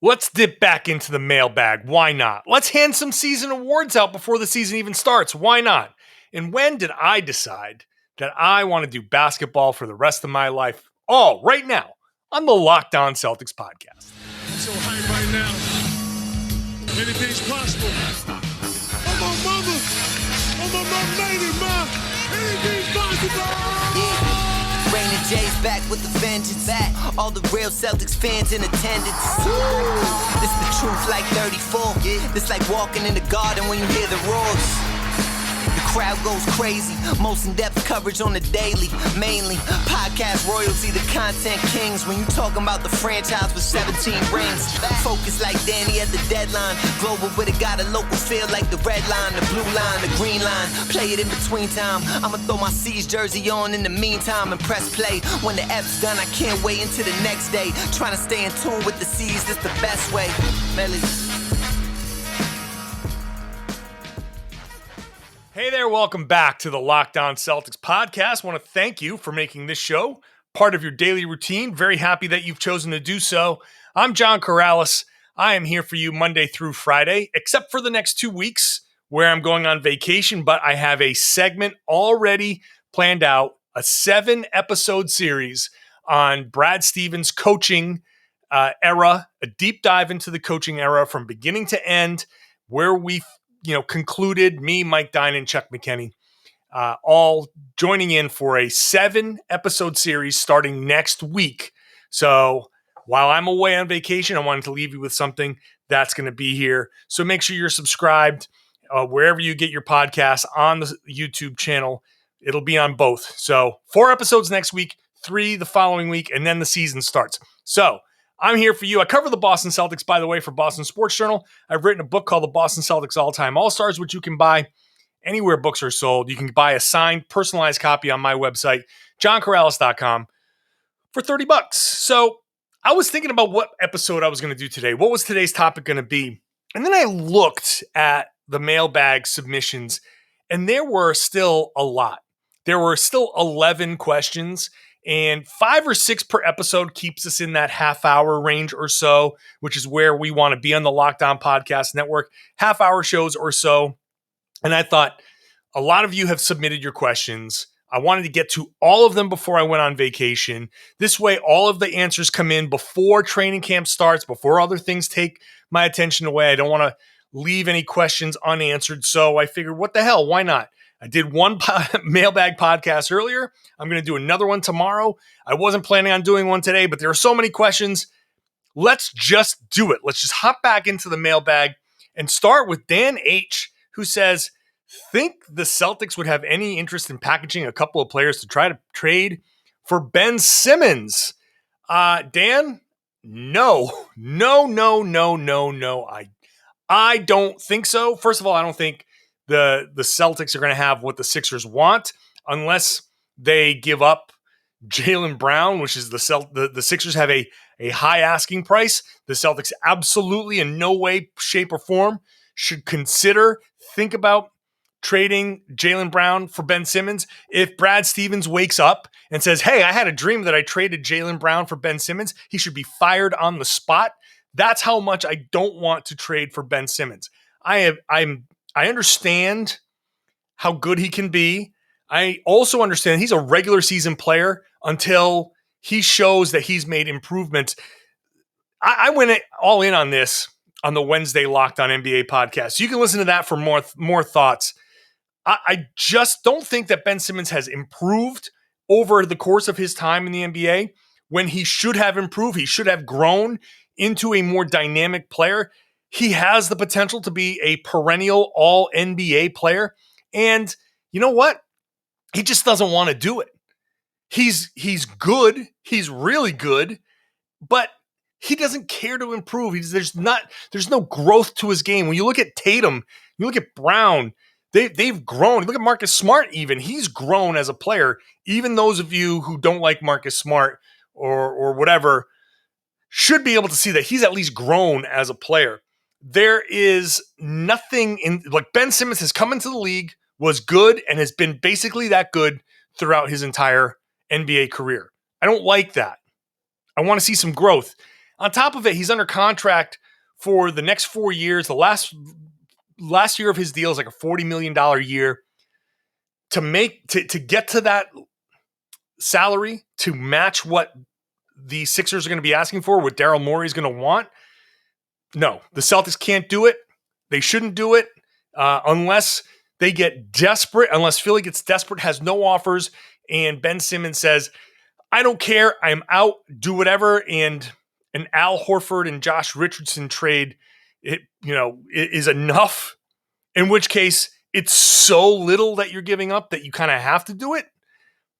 Let's dip back into the mailbag. Why not? Let's hand some season awards out before the season even starts. Why not? And when did I decide that I want to do basketball for the rest of my life? Oh, right now on the Locked On Celtics podcast. I'm so hyped right now. Anything's possible. Oh, my mama. Oh, my lady, ma. Anything's possible. Yeah. Rain and J's back with the vengeance. All the real Celtics fans in attendance. This the truth like 34. This like walking in the garden when you hear the roars. The crowd goes crazy. Most in-depth coverage on the daily. Mainly podcast royalty, the content kings. When you talking about the franchise with 17 rings. Focus like Danny at the deadline. Global with it, got a local feel like the red line, the blue line, the green line. Play it in between time. I'ma throw my C's jersey on in the meantime and press play. When the F's done, I can't wait until the next day. Trying to stay in tune with the C's, that's the best way. Melly. Hey there, welcome back to the Locked On Celtics podcast. I want to thank you for making this show part of your daily routine. Very happy that you've chosen to do so. I'm John Karalis. I am here for you Monday through Friday, except for the next 2 weeks where I'm going on vacation, but I have a segment already planned out, a 7-episode series on Brad Stevens' coaching era, a deep dive into the coaching era from beginning to end, where we concluded, me, Mike Dine, and Chuck McKinney, all joining in for a 7-episode series starting next week. So while I'm away on vacation, I wanted to leave you with something that's going to be here. So make sure you're subscribed wherever you get your podcasts on the YouTube channel. It'll be on both. So 4 episodes next week, 3 the following week, and then the season starts. So I'm here for you. I cover the Boston Celtics, by the way, for Boston Sports Journal. I've written a book called The Boston Celtics All-Time All-Stars, which you can buy anywhere books are sold. You can buy a signed, personalized copy on my website, johnkaralis.com, for $30. So I was thinking about what episode I was going to do today. What was today's topic going to be? And then I looked at the mailbag submissions, and there were still a lot. There were still 11 questions. And 5 or 6 per episode keeps us in that half-hour range or so, which is where we want to be on the Locked On Podcast Network, half-hour shows or so. And I thought, a lot of you have submitted your questions. I wanted to get to all of them before I went on vacation. This way, all of the answers come in before training camp starts, before other things take my attention away. I don't want to leave any questions unanswered. So I figured, what the hell? Why not? I did one mailbag podcast earlier. I'm going to do another one tomorrow. I wasn't planning on doing one today, but there are so many questions. Let's just do it. Let's just hop back into the mailbag and start with Dan H., who says, think the Celtics would have any interest in packaging a couple of players to try to trade for Ben Simmons? Dan, no. I don't think so. First of all, I don't think the Celtics are going to have what the Sixers want unless they give up Jaylen Brown, which is the Sixers have a high asking price. The Celtics absolutely in no way, shape, or form should think about trading Jaylen Brown for Ben Simmons. If Brad Stevens wakes up and says, hey, I had a dream that I traded Jaylen Brown for Ben Simmons, he should be fired on the spot. That's how much I don't want to trade for Ben Simmons. I understand how good he can be. I also understand he's a regular season player until he shows that he's made improvements. I went all in on this on the Wednesday Locked On NBA podcast. You can listen to that for more thoughts. I just don't think that Ben Simmons has improved over the course of his time in the NBA when he should have improved. He should have grown into a more dynamic player. He has the potential to be a perennial all-NBA player. And you know what? He just doesn't want to do it. He's good. He's really good. But he doesn't care to improve. There's no growth to his game. When you look at Tatum, you look at Brown, they've grown. Look at Marcus Smart even. He's grown as a player. Even those of you who don't like Marcus Smart or whatever should be able to see that he's at least grown as a player. There is nothing like Ben Simmons has come into the league, was good, and has been basically that good throughout his entire NBA career. I don't like that. I want to see some growth. On top of it, he's under contract for the next 4 years. The last year of his deal is like a $40 million year. To get to that salary, to match what the Sixers are going to be asking for, what Daryl Morey is going to want, no, the Celtics can't do it. They shouldn't do it unless they get desperate, unless Philly gets desperate, has no offers, and Ben Simmons says, I don't care, I'm out, do whatever, and an Al Horford and Josh Richardson trade is enough, in which case it's so little that you're giving up that you kind of have to do it.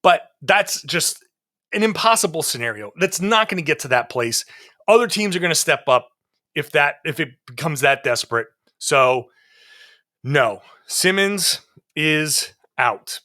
But that's just an impossible scenario. That's not going to get to that place. Other teams are going to step up if it becomes that desperate. So no, Simmons is out.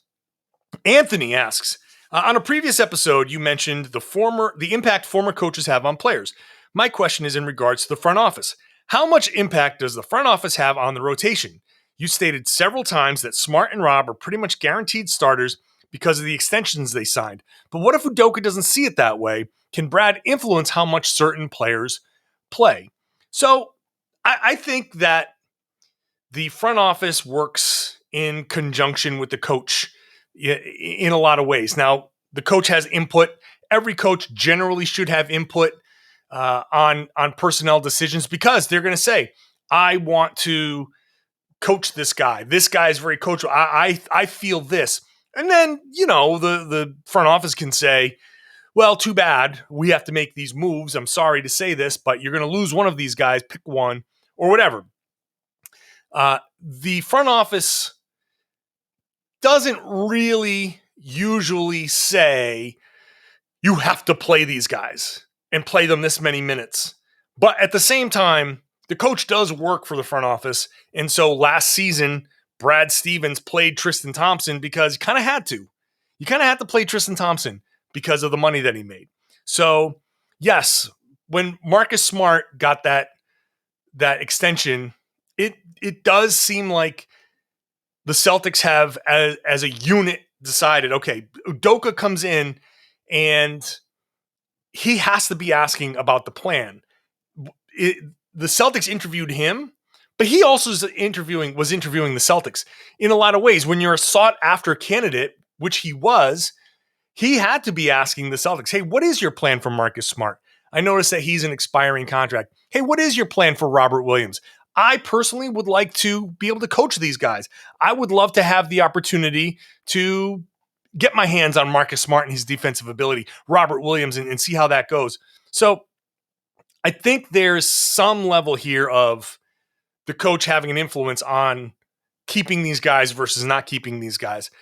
Anthony asks, on a previous episode, you mentioned the impact former coaches have on players. My question is in regards to the front office. How much impact does the front office have on the rotation? You stated several times that Smart and Rob are pretty much guaranteed starters because of the extensions they signed. But what if Udoka doesn't see it that way? Can Brad influence how much certain players play? So I think that the front office works in conjunction with the coach in a lot of ways. Now, the coach has input. Every coach generally should have input on personnel decisions because they're going to say, I want to coach this guy. This guy is very coachable. I feel this. And then, the front office can say, well, too bad. We have to make these moves. I'm sorry to say this, but you're going to lose one of these guys. Pick one or whatever. The front office doesn't really usually say you have to play these guys and play them this many minutes. But at the same time, the coach does work for the front office. And so last season, Brad Stevens played Tristan Thompson because he kind of had to. You kind of had to play Tristan Thompson because of the money that he made. So, yes, when Marcus Smart got that extension, it does seem like the Celtics have, as a unit, decided, okay, Udoka comes in and he has to be asking about the plan. The Celtics interviewed him, but he also was interviewing the Celtics in a lot of ways. When you're a sought-after candidate, which he was, he had to be asking the Celtics, hey, what is your plan for Marcus Smart? I noticed that he's an expiring contract. Hey, what is your plan for Robert Williams? I personally would like to be able to coach these guys. I would love to have the opportunity to get my hands on Marcus Smart and his defensive ability, Robert Williams, and see how that goes. So I think there's some level here of the coach having an influence on keeping these guys versus not keeping these guys.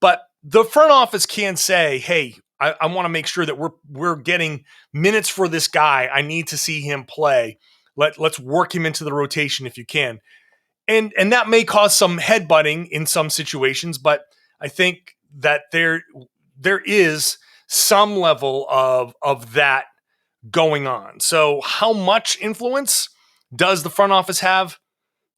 But the front office can say, hey, I want to make sure that we're getting minutes for this guy. I need to see him play. Let's work him into the rotation if you can. And that may cause some headbutting in some situations, but I think that there is some level of that going on. So how much influence does the front office have?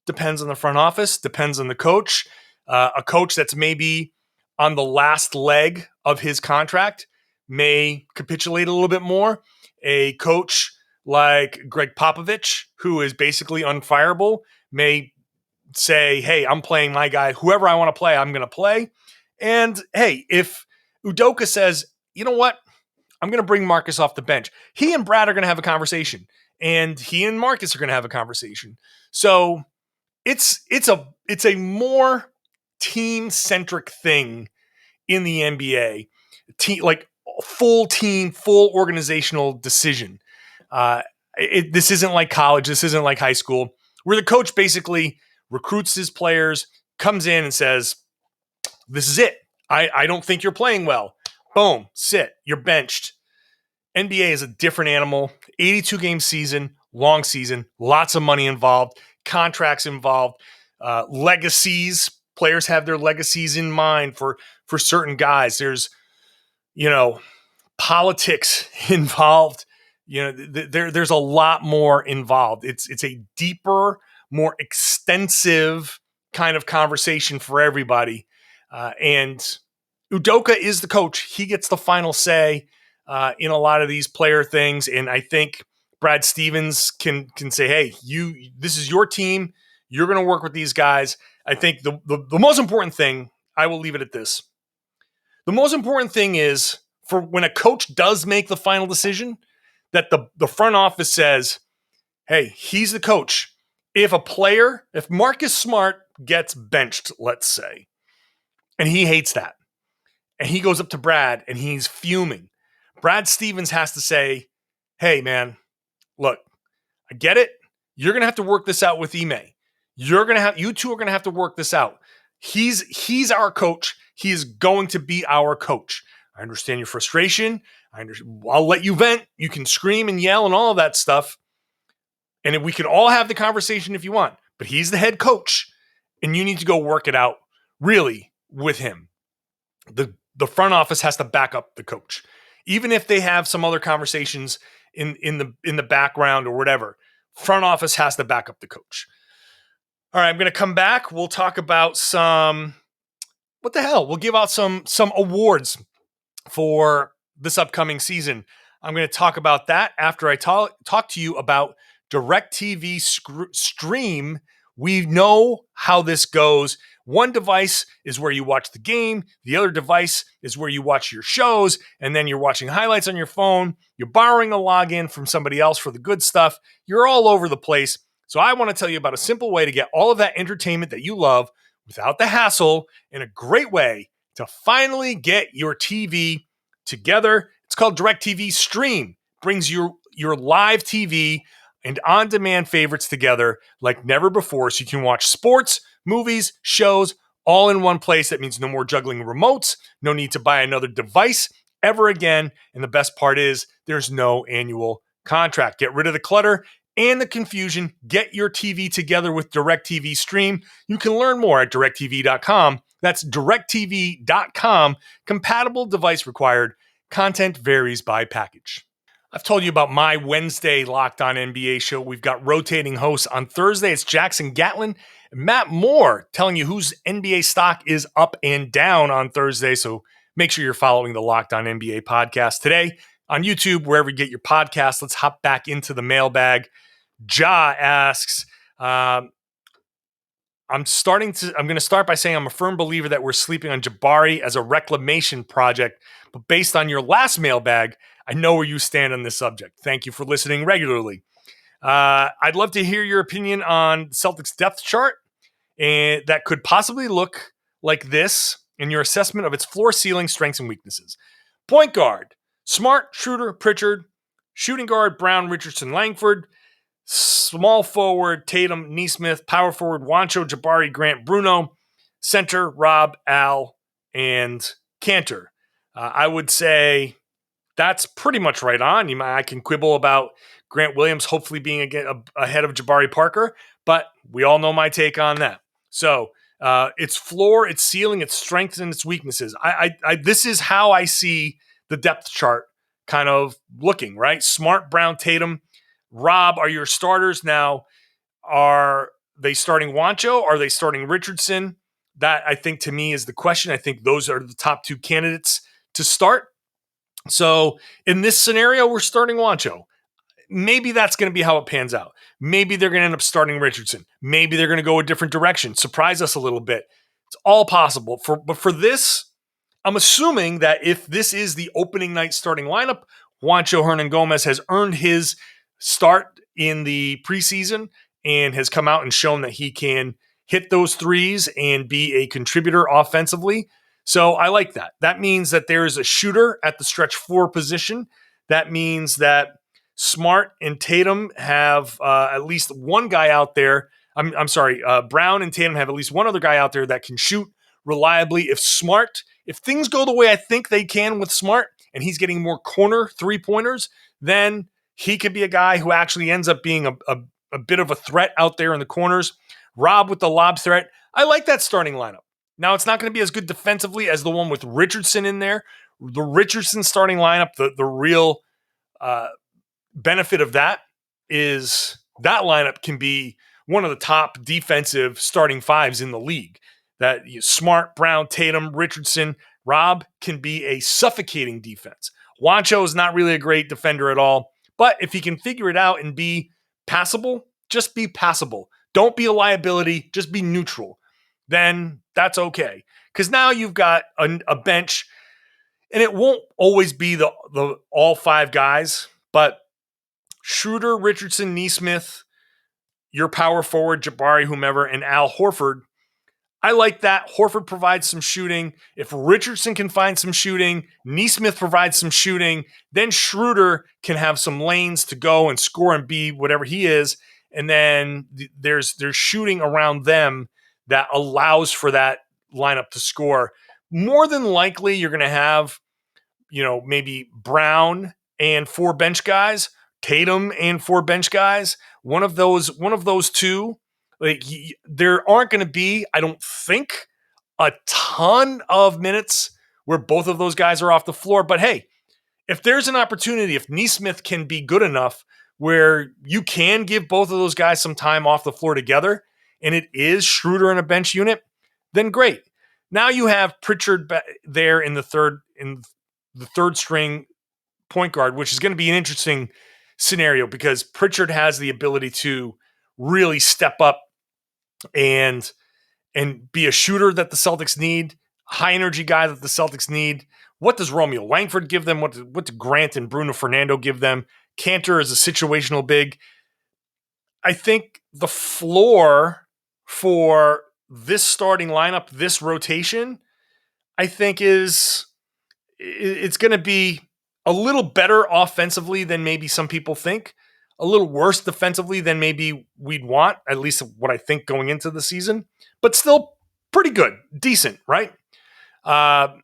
Depends on the front office, depends on the coach. A coach that's maybe on the last leg of his contract may capitulate a little bit more. A coach like Greg Popovich, who is basically unfireable, may say, hey, I'm playing my guy. Whoever I want to play, I'm going to play. And hey, if Udoka says, you know what, I'm going to bring Marcus off the bench, he and Brad are going to have a conversation. And he and Marcus are going to have a conversation. So it's a more team-centric thing in the NBA. Like full team, full organizational decision. This isn't like college. This isn't like high school, where the coach basically recruits his players, comes in and says, this is it. I don't think you're playing well. Boom, sit. You're benched. NBA is a different animal. 82-game season, long season, lots of money involved, contracts involved, legacies. Players have their legacies in mind for certain guys. There's, politics involved. There's a lot more involved. It's a deeper, more extensive kind of conversation for everybody. And Udoka is the coach. He gets the final say in a lot of these player things. And I think Brad Stevens can say, hey, this is your team. You're going to work with these guys. I think the most important thing, I will leave it at this. The most important thing is for when a coach does make the final decision, that the front office says, hey, he's the coach. If Marcus Smart gets benched, let's say, and he hates that, and he goes up to Brad and he's fuming, Brad Stevens has to say, hey, man, look, I get it. You're going to have to work this out with Ime. You two are going to have to work this out. He's our coach. He is going to be our coach. I understand your frustration. I'll let you vent. You can scream and yell and all of that stuff. And we can all have the conversation if you want. But he's the head coach. And you need to go work it out, really, with him. The front office has to back up the coach. Even if they have some other conversations in the background or whatever, front office has to back up the coach. All right, I'm going to come back. We'll talk about we'll give out some awards for this upcoming season. I'm going to talk about that after I talk to you about DirecTV Stream. We know how this goes. One device is where you watch the game. The other device is where you watch your shows, and then you're watching highlights on your phone. You're borrowing a login from somebody else for the good stuff. You're all over the place. So I want to tell you about a simple way to get all of that entertainment that you love without the hassle, and a great way to finally get your TV together. It's called DirecTV Stream. Brings your live TV and on-demand favorites together like never before, so you can watch sports, movies, shows, all in one place. That means no more juggling remotes, no need to buy another device ever again, and the best part is there's no annual contract. Get rid of the clutter and the confusion. Get your TV together with DirecTV Stream. You can learn more at directtv.com. That's directtv.com. Compatible device required. Content varies by package. I've told you about my Wednesday Locked On NBA show. We've got rotating hosts. On Thursday, it's Jackson Gatlin and Matt Moore telling you whose NBA stock is up and down on Thursday. So make sure you're following the Locked On NBA podcast. Today on YouTube, wherever you get your podcast, let's hop back into the mailbag. Ja asks, I'm going to start by saying I'm a firm believer that we're sleeping on Jabari as a reclamation project, but based on your last mailbag, I know where you stand on this subject. Thank you for listening regularly. I'd love to hear your opinion on Celtics depth chart, and that could possibly look like this in your assessment of its floor, ceiling, strengths, and weaknesses. Point guard, Smart, Schroeder, Pritchard. Shooting guard, Brown, Richardson, Langford. Small forward, Tatum, Nesmith. Power forward, Juancho, Jabari, Grant, Bruno. Center, Rob, Al, and Cantor. I would say that's pretty much right on. I can quibble about Grant Williams hopefully being ahead of Jabari Parker, but we all know my take on that. So its floor, its ceiling, its strengths, and its weaknesses. This is how I see the depth chart kind of looking, right? Smart, Brown, Tatum, Rob are your starters. Now, are they starting Juancho? Are they starting Richardson? That, I think, to me is the question. I think those are the top two candidates to start. So in this scenario, we're starting Juancho. Maybe that's going to be how it pans out. Maybe they're going to end up starting Richardson. Maybe they're going to go a different direction, surprise us a little bit. It's all possible. But for this, I'm assuming that if this is the opening night starting lineup, Juancho Hernangomez has earned his start in the preseason and has come out and shown that he can hit those threes and be a contributor offensively. So I like that. That means that there is a shooter at the stretch four position. That means that Smart and Tatum have at least one guy out there. Brown and Tatum have at least one other guy out there that can shoot reliably. If things go the way I think they can with Smart and he's getting more corner three-pointers, then he could be a guy who actually ends up being a bit of a threat out there in the corners. Rob with the lob threat. I like that starting lineup. Now, it's not going to be as good defensively as the one with Richardson in there. The Richardson starting lineup, the real benefit of that is that lineup can be one of the top defensive starting fives in the league. That Smart, Brown, Tatum, Richardson, Rob can be a suffocating defense. Juancho is not really a great defender at all, But if he can figure it out and be passable, just be passable. Don't be a liability, just be neutral. Then that's okay. Because now you've got a bench, and it won't always be the all five guys, but Schroeder, Richardson, Nesmith, your power forward, Jabari, whomever, and Al Horford. I like that. Horford provides some shooting. If Richardson can find some shooting, Nesmith provides some shooting, then Schroeder can have some lanes to go and score and be whatever he is. And then there's shooting around them that allows for that lineup to score. More than likely, you're going to have, maybe Brown and 4 bench guys, Tatum and 4 bench guys. One of those two. There aren't going to be, I don't think, a ton of minutes where both of those guys are off the floor. But hey, if there's an opportunity, if Nesmith can be good enough where you can give both of those guys some time off the floor together, and it is Schroeder in a bench unit, then great. Now you have Pritchard there in the third string point guard, which is going to be an interesting scenario because Pritchard has the ability to really step up and be a shooter that the Celtics need, high energy guy that the Celtics need. What does Romeo Langford give them? What do Grant and Bruno Fernando give them? Cantor is a situational big. I think the floor for this starting lineup, this rotation, I think it's going to be a little better offensively than maybe some people think. A little worse defensively than maybe we'd want, at least what I think going into the season, but still pretty good, decent, right? How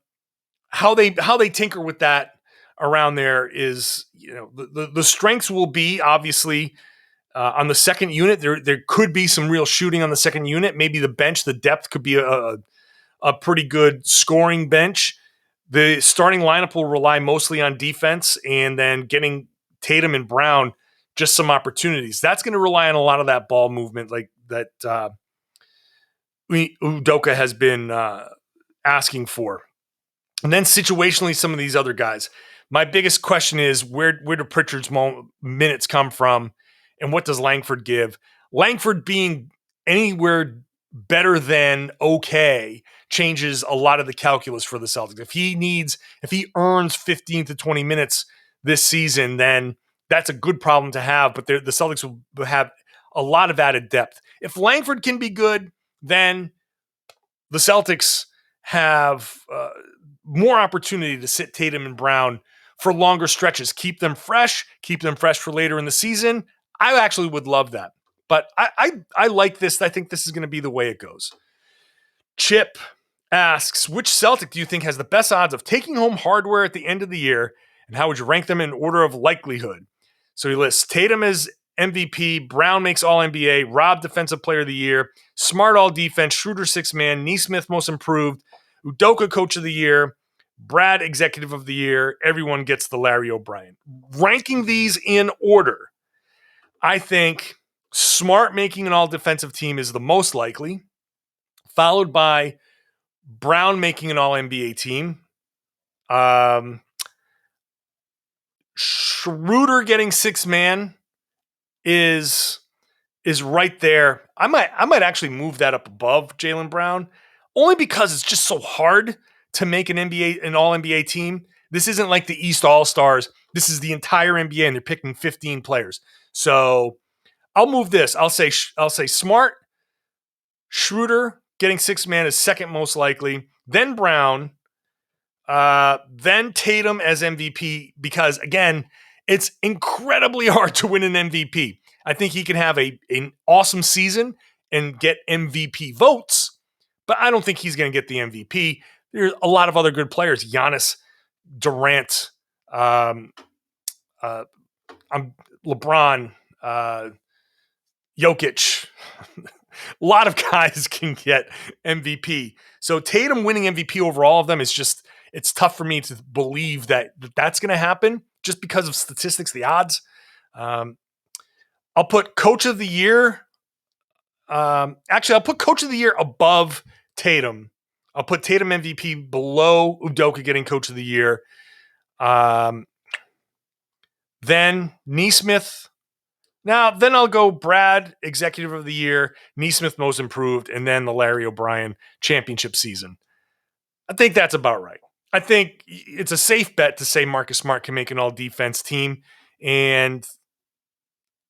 they tinker with that around there is, the strengths will be obviously on the second unit. There could be some real shooting on the second unit. Maybe the bench, the depth could be a pretty good scoring bench. The starting lineup will rely mostly on defense and then getting Tatum and Brown just some opportunities. That's going to rely on a lot of that ball movement like that Udoka has been asking for. And then situationally, some of these other guys. My biggest question is where do Pritchard's minutes come from and what does Langford give? Langford being anywhere better than okay changes a lot of the calculus for the Celtics. If he earns 15 to 20 minutes this season, then that's a good problem to have, but the Celtics will have a lot of added depth. If Langford can be good, then the Celtics have more opportunity to sit Tatum and Brown for longer stretches, keep them fresh for later in the season. I actually would love that. But I like this. I think this is going to be the way it goes. Chip asks, which Celtic do you think has the best odds of taking home hardware at the end of the year, and how would you rank them in order of likelihood? So he lists Tatum as MVP, Brown makes All-NBA, Rob Defensive Player of the Year, Smart All-Defense, Schroeder Sixth Man, Nesmith Most Improved, Udoka Coach of the Year, Brad Executive of the Year. Everyone gets the Larry O'Brien. Ranking these in order, I think Smart making an All-Defensive team is the most likely, followed by Brown making an All-NBA team, Schroeder getting Sixth Man is right there. I might actually move that up above Jaylen Brown, only because it's just so hard to make an All-NBA team. This isn't like the East All-Stars. This is the entire NBA, and they're picking 15 players. So I'll move this. I'll say Smart, Schroeder getting Sixth Man is second most likely, then Brown, then Tatum as MVP, because again, it's incredibly hard to win an MVP. I think he can have an awesome season and get MVP votes, but I don't think he's going to get the MVP. There's a lot of other good players. Giannis, Durant, LeBron, Jokic. A lot of guys can get MVP. So Tatum winning MVP over all of them is just, it's tough for me to believe that that's going to happen just because of statistics, the odds. I'll put Coach of the Year. Actually, I'll put Coach of the Year above Tatum. I'll put Tatum MVP below Udoka getting Coach of the Year. then Neesmith. Now, then I'll go Brad, Executive of the Year, Neesmith, Most Improved, and then the Larry O'Brien championship season. I think that's about right. I think it's a safe bet to say Marcus Smart can make an all-defense team, and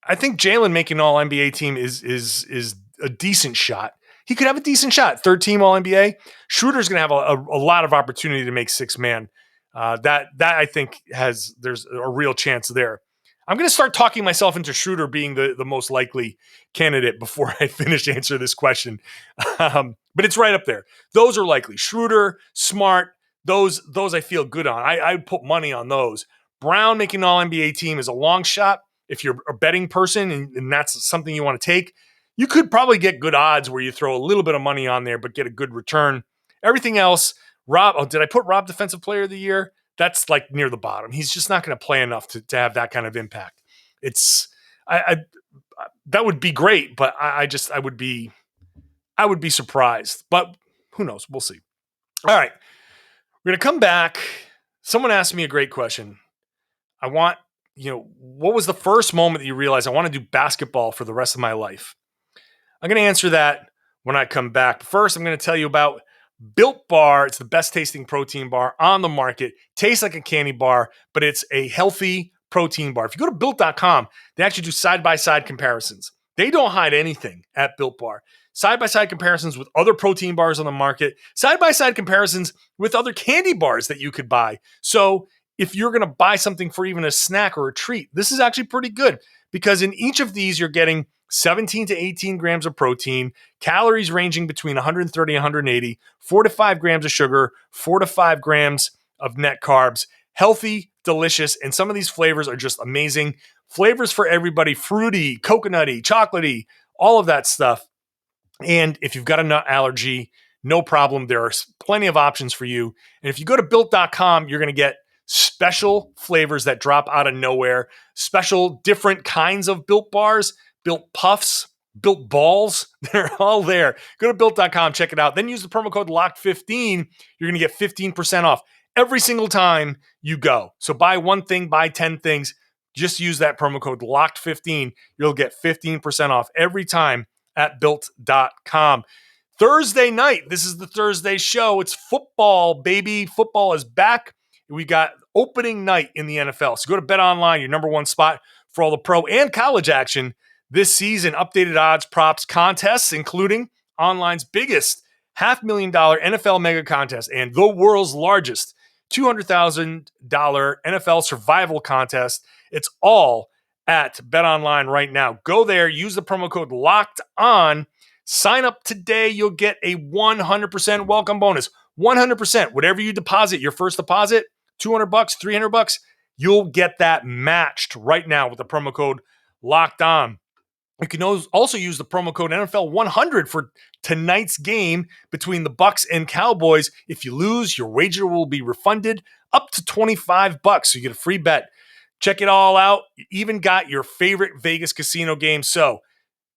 I think Jalen making an all-NBA team is a decent shot. He could have a decent shot. Third-team all-NBA. Schroeder's going to have a lot of opportunity to make six-man. That I think there's a real chance there. I'm going to start talking myself into Schroeder being the most likely candidate before I finish answer this question. But it's right up there. Those are likely. Schroeder, Smart, those I feel good on. I'd put money on those. Brown making an all-NBA team is a long shot. If you're a betting person and that's something you want to take, you could probably get good odds where you throw a little bit of money on there but get a good return. Everything else, Rob, did I put Rob Defensive Player of the Year? That's like near the bottom. He's just not going to play enough to have that kind of impact. That would be great, but I would be surprised. But who knows? We'll see. All right, we're going to come back. Someone asked me a great question. What was the first moment that you realized I want to do basketball for the rest of my life? I'm going to answer that when I come back. First, I'm going to tell you about Built Bar. It's the best tasting protein bar on the market. Tastes like a candy bar, but it's a healthy protein bar. If you go to Built.com, they actually do side-by-side comparisons. They don't hide anything at Built Bar. Side-by-side comparisons with other protein bars on the market. Side-by-side comparisons with other candy bars that you could buy. So if you're going to buy something for even a snack or a treat, this is actually pretty good because in each of these, you're getting 17 to 18 grams of protein, calories ranging between 130 and 180, 4 to 5 grams of sugar, 4 to 5 grams of net carbs, healthy, delicious, and some of these flavors are just amazing. Flavors for everybody, fruity, coconutty, chocolatey, all of that stuff. And if you've got a nut allergy, no problem. There are plenty of options for you. And if you go to Built.com, you're going to get special flavors that drop out of nowhere, special different kinds of Built bars, Built Puffs, Built Balls. They're all there. Go to Built.com, check it out. Then use the promo code LOCKED15. You're going to get 15% off every single time you go. So buy one thing, buy 10 things. Just use that promo code LOCKED15. You'll get 15% off every time at Built.com. Thursday night. This is the Thursday show. It's football, baby. Football is back. We got opening night in the NFL. So go to BetOnline, your number one spot for all the pro and college action this season. Updated odds, props, contests, including online's biggest $500,000 NFL mega contest and the world's largest $200,000 NFL survival contest. It's all at BetOnline right now. Go there, use the promo code Locked On. Sign up today. You'll get a 100% welcome bonus. 100%. Whatever you deposit, your first deposit, $200, $300, you'll get that matched right now with the promo code Locked On. You can also use the promo code NFL100 for tonight's game between the Bucs and Cowboys. If you lose, your wager will be refunded up to $25. So you get a free bet. Check it all out. You even got your favorite Vegas casino game. So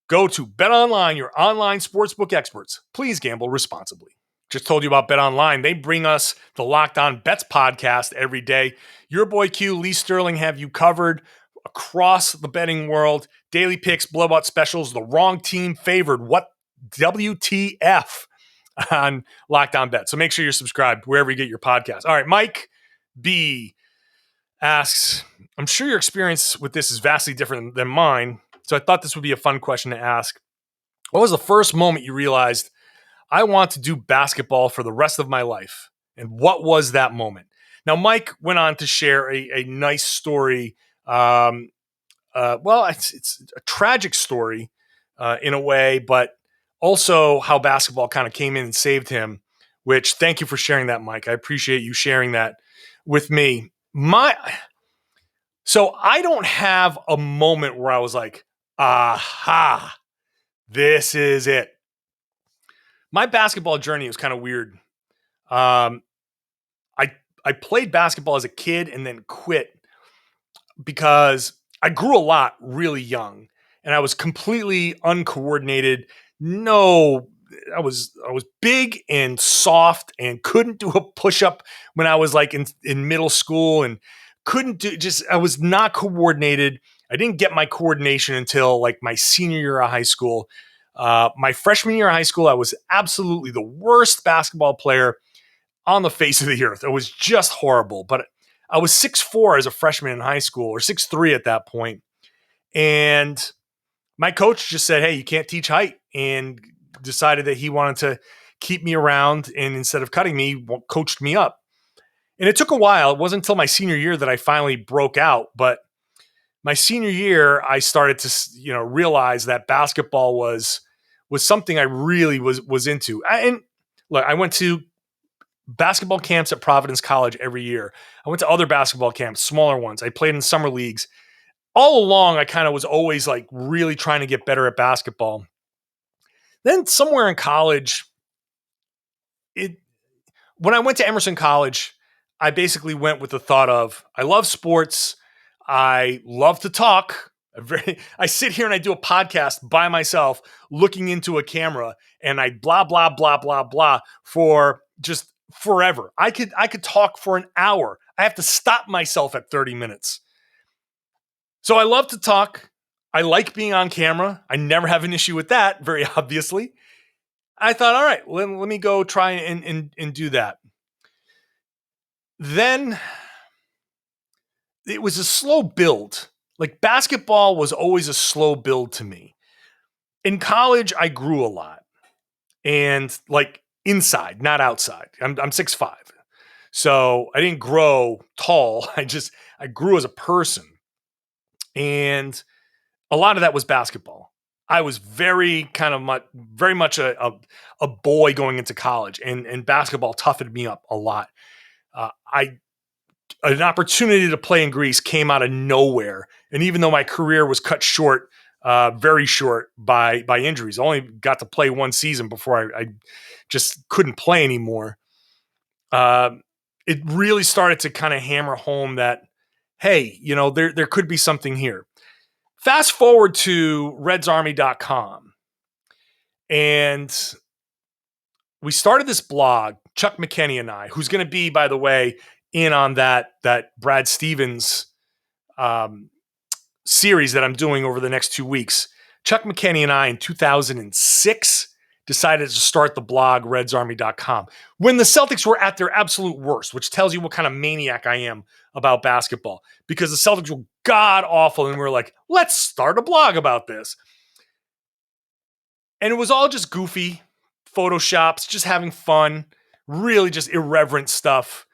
go to BetOnline, your online sportsbook experts. Please gamble responsibly. Just told you about BetOnline. They bring us the Locked On Bets podcast every day. Your boy Q, Lee Sterling, have you covered across the betting world. Daily picks, blowout specials, the wrong team favored. What WTF on Locked On Bet. So make sure you're subscribed wherever you get your podcast. All right, Mike B asks, I'm sure your experience with this is vastly different than mine, so I thought this would be a fun question to ask. What was the first moment you realized I want to do basketball for the rest of my life? And what was that moment? Now, Mike went on to share a nice story. It's a tragic story in a way, but also how basketball kind of came in and saved him, which thank you for sharing that, Mike. I appreciate you sharing that with me. So I don't have a moment where I was like, aha, this is it. My basketball journey was kind of weird. I played basketball as a kid and then quit because I grew a lot really young and I was completely uncoordinated. I was big and soft and couldn't do a push-up when I was like in middle school and I was not coordinated. I didn't get my coordination until like my senior year of high school. My freshman year of high school, I was absolutely the worst basketball player on the face of the earth. It was just horrible. But I was 6'4" as a freshman in high school, or 6'3" at that point. And my coach just said, hey, you can't teach height, and decided that he wanted to keep me around, and instead of cutting me, coached me up. And it took a while. It wasn't until my senior year that I finally broke out. But my senior year, I started to, realize that basketball was something I really was into. And look, I went to basketball camps at Providence College every year. I went to other basketball camps, smaller ones. I played in summer leagues. All along, I kind of was always like really trying to get better at basketball. Then somewhere in college, when I went to Emerson College, I basically went with the thought of, I love sports. I love to talk. I sit here and I do a podcast by myself looking into a camera, and I blah, blah, blah, blah, blah for just forever. I could talk for an hour. I have to stop myself at 30 minutes. So I love to talk. I like being on camera. I never have an issue with that, very obviously. I thought, all right, let me go try and do that. Then it was a slow build. Like basketball was always a slow build to me. In college, I grew a lot, and like inside, not outside. I'm 6'5", so I didn't grow tall. I grew as a person, and a lot of that was basketball. I was very much a boy going into college, and basketball toughened me up a lot. An opportunity to play in Greece came out of nowhere. And even though my career was cut short, very short by injuries, I only got to play one season before I just couldn't play anymore. It really started to kind of hammer home that, hey, there could be something here. Fast forward to redsarmy.com. And we started this blog, Chuck McKinney and I, who's going to be, by the way, in on that Brad Stevens series that I'm doing over the next 2 weeks. Chuck McKinney and I in 2006 decided to start the blog redsarmy.com when the Celtics were at their absolute worst, which tells you what kind of maniac I am about basketball, because the Celtics were god awful, and we were like, let's start a blog about this. And it was all just goofy photoshops, just having fun, really just irreverent stuff.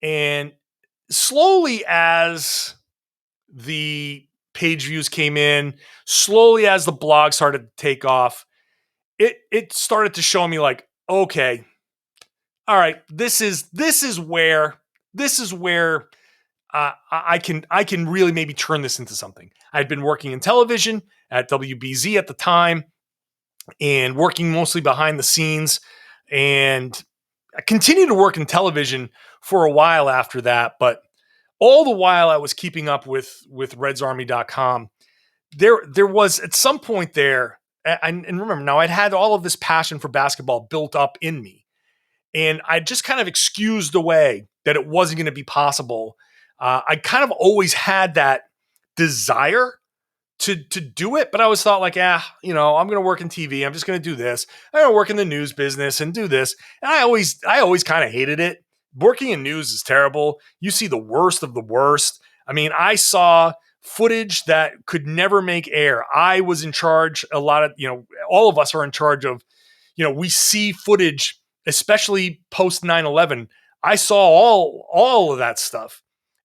And slowly, as the page views came in, slowly as the blog started to take off, it started to show me like, okay, all right, this is where I can really maybe turn this into something. I'd been working in television at WBZ at the time, and working mostly behind the scenes, and I continued to work in television for a while after that. But all the while I was keeping up with redsarmy.com, there was at some point there, and remember now, I'd had all of this passion for basketball built up in me, and I just kind of excused away that it wasn't going to be possible. I kind of always had that desire to do it, but I always thought like, I'm going to work in TV. I'm just going to do this. I'm going to work in the news business and do this. And I always kind of hated it. Working in news is terrible. You see the worst of the worst. I mean, I saw footage that could never make air. I was in charge. A lot of, all of us are in charge of, we see footage, especially post 9/11. I saw all of that stuff,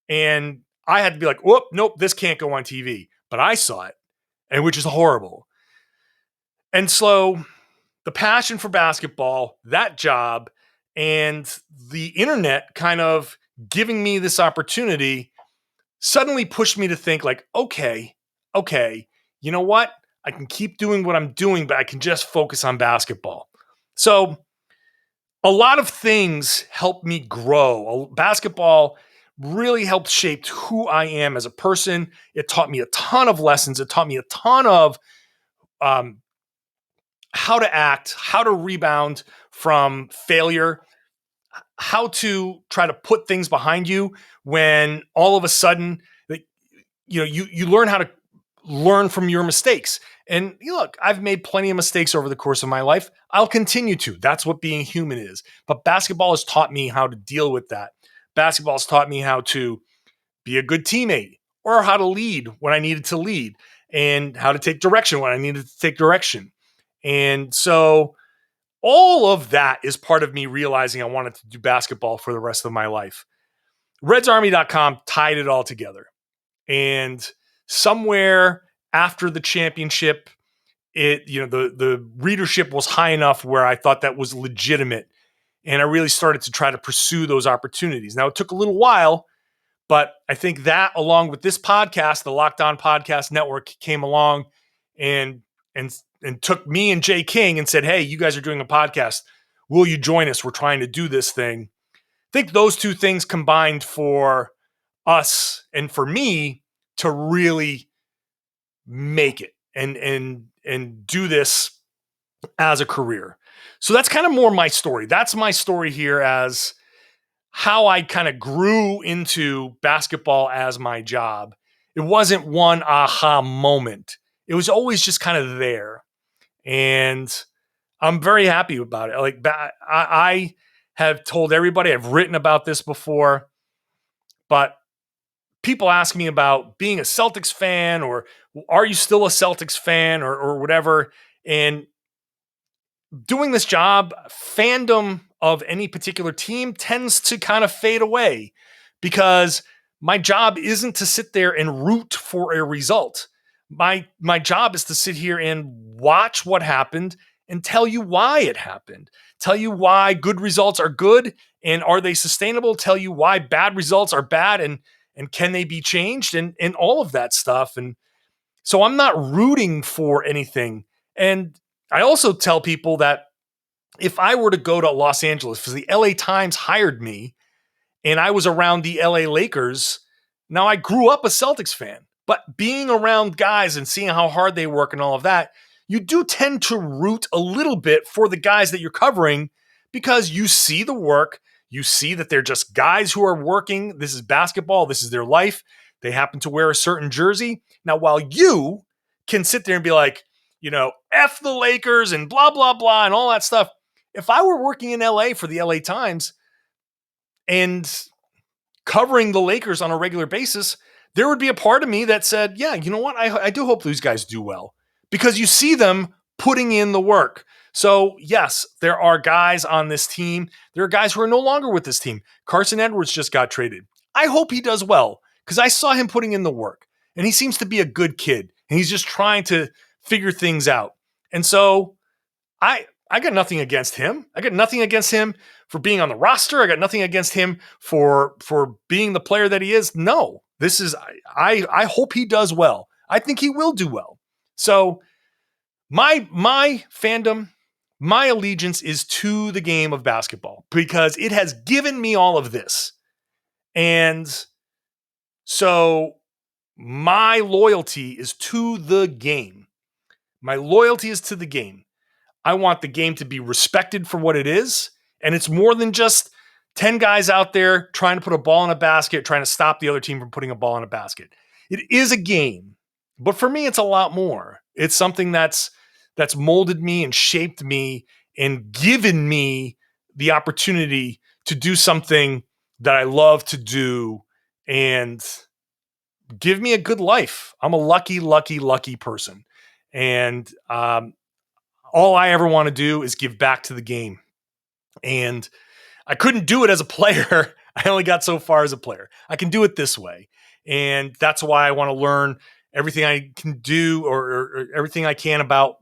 and I had to be like, whoop, nope, this can't go on TV. But I saw it, and which is horrible. And so the passion for basketball, that job, and the internet kind of giving me this opportunity suddenly pushed me to think like, okay, you know what? I can keep doing what I'm doing, but I can just focus on basketball. So a lot of things helped me grow. Basketball really helped shape who I am as a person. It taught me a ton of lessons. It taught me a ton of how to act, how to rebound from failure, how to try to put things behind you when all of a sudden, like, you learn how to learn from your mistakes. And look, I've made plenty of mistakes over the course of my life. I'll continue to. That's what being human is. But basketball has taught me how to deal with that. Basketball has taught me how to be a good teammate, or how to lead when I needed to lead, and how to take direction when I needed to take direction. And so all of that is part of me realizing I wanted to do basketball for the rest of my life. RedsArmy.com tied it all together. And somewhere after the championship, the readership was high enough where I thought that was legitimate. And I really started to try to pursue those opportunities. Now, it took a little while, but I think that, along with this podcast, the Locked On Podcast Network, came along and took me and Jay King and said, hey, you guys are doing a podcast. Will you join us? We're trying to do this thing. I think those two things combined for us and for me to really make it and do this as a career. So that's kind of more my story. That's my story here, as how I kind of grew into basketball as my job. It wasn't one aha moment. It was always just kind of there. And I'm very happy about it. Like, I have told everybody, I've written about this before, but people ask me about being a Celtics fan, or are you still a Celtics fan, or whatever. And doing this job, fandom of any particular team tends to kind of fade away, because my job isn't to sit there and root for a result. My job is to sit here and watch what happened and tell you why it happened. Tell you why good results are good and are they sustainable. Tell you why bad results are bad and can they be changed, and all of that stuff. And so I'm not rooting for anything. And I also tell people that if I were to go to Los Angeles, because the LA Times hired me and I was around the LA Lakers, now I grew up a Celtics fan, but being around guys and seeing how hard they work and all of that, you do tend to root a little bit for the guys that you're covering, because you see the work, you see that they're just guys who are working. This is basketball. This is their life. They happen to wear a certain jersey. Now, while you can sit there and be like, F the Lakers and blah, blah, blah, and all that stuff. If I were working in LA for the LA Times and covering the Lakers on a regular basis, there would be a part of me that said, yeah, you know what? I do hope these guys do well, because you see them putting in the work. So yes, there are guys on this team. There are guys who are no longer with this team. Carson Edwards just got traded. I hope he does well, because I saw him putting in the work, and he seems to be a good kid, and he's just trying to figure things out. And so I got nothing against him. I got nothing against him for being on the roster. I got nothing against him for being the player that he is. No, this is, I hope he does well. I think he will do well. So my fandom, my allegiance is to the game of basketball, because it has given me all of this. And so my loyalty is to the game. My loyalty is to the game. I want the game to be respected for what it is. And it's more than just 10 guys out there trying to put a ball in a basket, trying to stop the other team from putting a ball in a basket. It is a game. But for me, it's a lot more. It's something that's molded me and shaped me and given me the opportunity to do something that I love to do and give me a good life. I'm a lucky, lucky, lucky person. And all I ever want to do is give back to the game. And I couldn't do it as a player. I only got so far as a player. I can do it this way. And that's why I want to learn everything I can do or everything I can about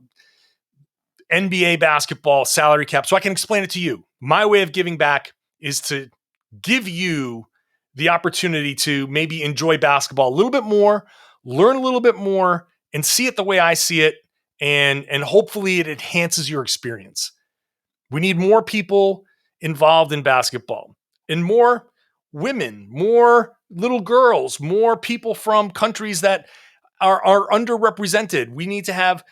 NBA basketball, salary cap, so I can explain it to you. My way of giving back is to give you the opportunity to maybe enjoy basketball a little bit more, learn a little bit more, and see it the way I see it. And hopefully it enhances your experience. We need more people involved in basketball, and more women, more little girls, more people from countries that are underrepresented. We need to have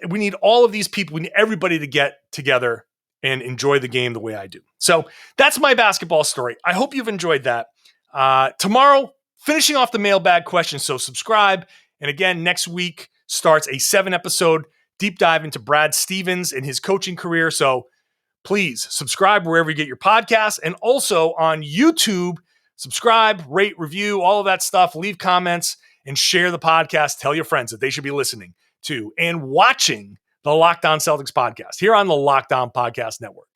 we need all of these people. We need everybody to get together and enjoy the game the way I do. So that's my basketball story. I hope you've enjoyed that. Tomorrow, finishing off the mailbag questions, so subscribe. And again, next week starts a 7-episode deep dive into Brad Stevens and his coaching career. So please subscribe wherever you get your podcasts, and also on YouTube. Subscribe, rate, review, all of that stuff. Leave comments and share the podcast. Tell your friends that they should be listening to and watching the Locked On Celtics podcast here on the Locked On Podcast Network.